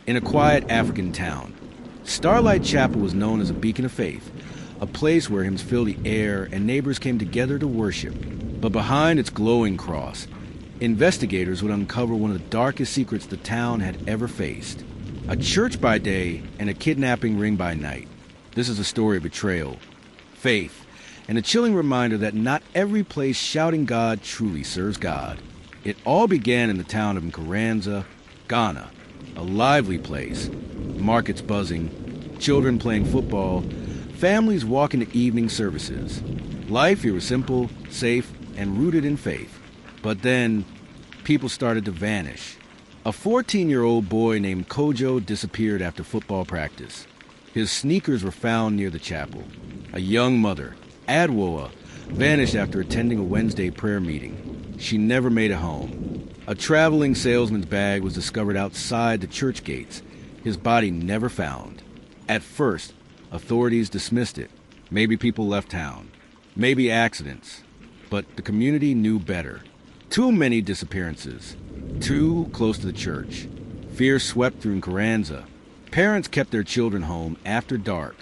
in a quiet African town. Starlight Chapel was known as a beacon of faith, a place where hymns filled the air and neighbors came together to worship. But behind its glowing cross, investigators would uncover one of the darkest secrets the town had ever faced. A church by day and a kidnapping ring by night. This is a story of betrayal, faith, and a chilling reminder that not every place shouting God truly serves God. It all began in the town of Nkoranza, Ghana, a lively place. Markets buzzing, children playing football, families walking to evening services. Life here was simple, safe, and rooted in faith. But then, people started to vanish. A 14-year-old boy named Kojo disappeared after football practice. His sneakers were found near the chapel. A young mother, Adwoa, vanished after attending a Wednesday prayer meeting. She never made it home. A traveling salesman's bag was discovered outside the church gates. His body never found. At first, authorities dismissed it. Maybe people left town. Maybe accidents. But the community knew better. Too many disappearances. Too close to the church. Fear swept through Nkoranza. Parents kept their children home after dark.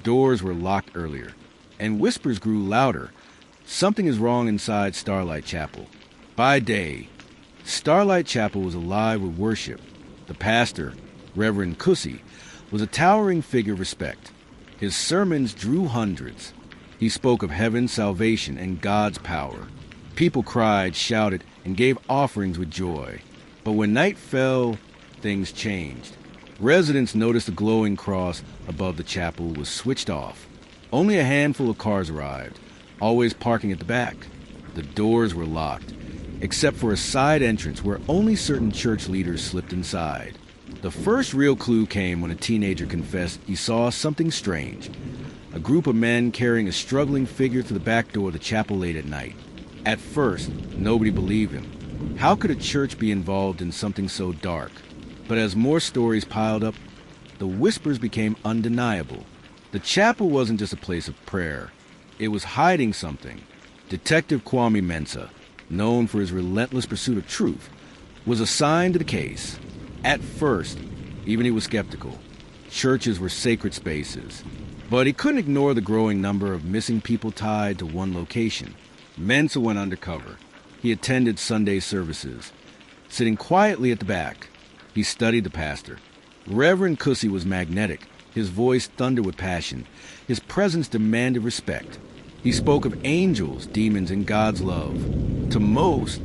Doors were locked earlier. And whispers grew louder. Something is wrong inside Starlight Chapel. By day, Starlight Chapel was alive with worship. The pastor, Reverend Kusi, was a towering figure of respect. His sermons drew hundreds. He spoke of heaven's salvation and God's power. People cried, shouted, and gave offerings with joy. But when night fell, things changed. Residents noticed the glowing cross above the chapel was switched off. Only a handful of cars arrived, always parking at the back. The doors were locked, except for a side entrance where only certain church leaders slipped inside. The first real clue came when a teenager confessed he saw something strange. A group of men carrying a struggling figure through the back door of the chapel late at night. At first, nobody believed him. How could a church be involved in something so dark? But as more stories piled up, the whispers became undeniable. The chapel wasn't just a place of prayer. It was hiding something. Detective Kwame Mensah, known for his relentless pursuit of truth, was assigned to the case. At first, even he was skeptical. Churches were sacred spaces. But he couldn't ignore the growing number of missing people tied to one location. Mensah went undercover. He attended Sunday services. Sitting quietly at the back, he studied the pastor. Reverend Kusi was magnetic. His voice thundered with passion. His presence demanded respect. He spoke of angels, demons, and God's love. To most,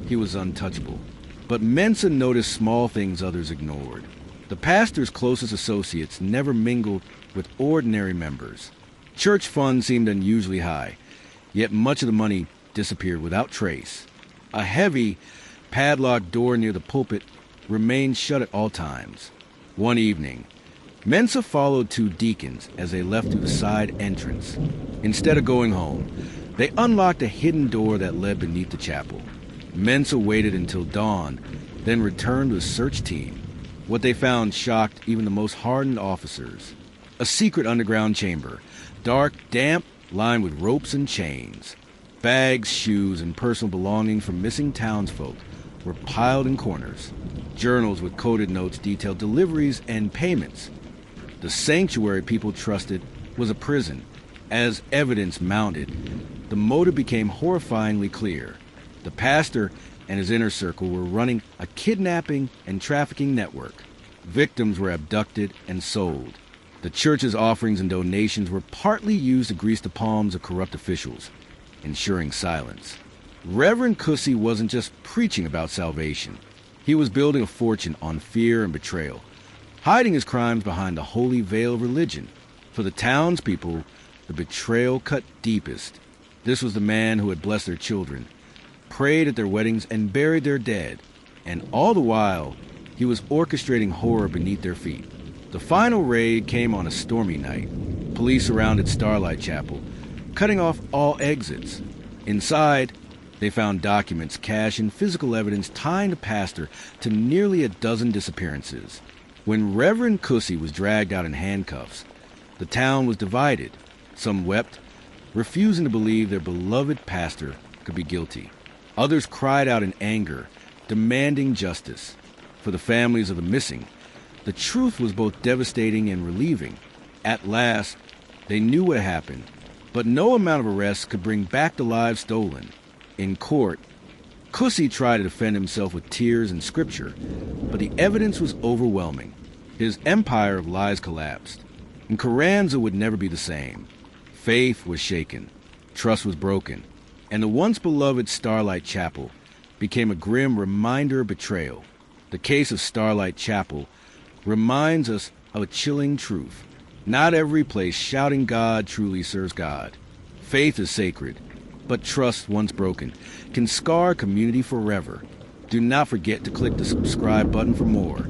he was untouchable. But Mensah noticed small things others ignored. The pastor's closest associates never mingled with ordinary members. Church funds seemed unusually high, yet much of the money disappeared without trace. A heavy, padlocked door near the pulpit remained shut at all times. One evening, Mensah followed two deacons as they left through the side entrance. Instead of going home, they unlocked a hidden door that led beneath the chapel. Mensah waited until dawn, then returned with a search team. What they found shocked even the most hardened officers. A secret underground chamber, dark, damp, lined with ropes and chains. Bags, shoes, and personal belongings from missing townsfolk were piled in corners. Journals with coded notes detailed deliveries and payments. The sanctuary people trusted was a prison. As evidence mounted, the motive became horrifyingly clear. The pastor and his inner circle were running a kidnapping and trafficking network. Victims were abducted and sold. The church's offerings and donations were partly used to grease the palms of corrupt officials, ensuring silence. Reverend Kusi wasn't just preaching about salvation. He was building a fortune on fear and betrayal, hiding his crimes behind the holy veil of religion. For the townspeople, the betrayal cut deepest. This was the man who had blessed their children, prayed at their weddings, and buried their dead. And all the while, he was orchestrating horror beneath their feet. The final raid came on a stormy night. Police surrounded Starlight Chapel, cutting off all exits. Inside, they found documents, cash, and physical evidence tying the pastor to nearly a dozen disappearances. When Reverend Kusi was dragged out in handcuffs, the town was divided. Some wept, refusing to believe their beloved pastor could be guilty. Others cried out in anger, demanding justice. For the families of the missing, The truth was both devastating and relieving. At last, they knew what happened, but no amount of arrests could bring back the lives stolen. In court, Cussy tried to defend himself with tears and scripture, but the evidence was overwhelming. His empire of lies collapsed, and Carranza would never be the same. Faith was shaken, trust was broken, and the once beloved Starlight Chapel became a grim reminder of betrayal. The case of Starlight Chapel reminds us of a chilling truth. Not every place shouting God truly serves God. Faith is sacred, but trust, once broken, can scar a community forever. Do not forget to click the subscribe button for more.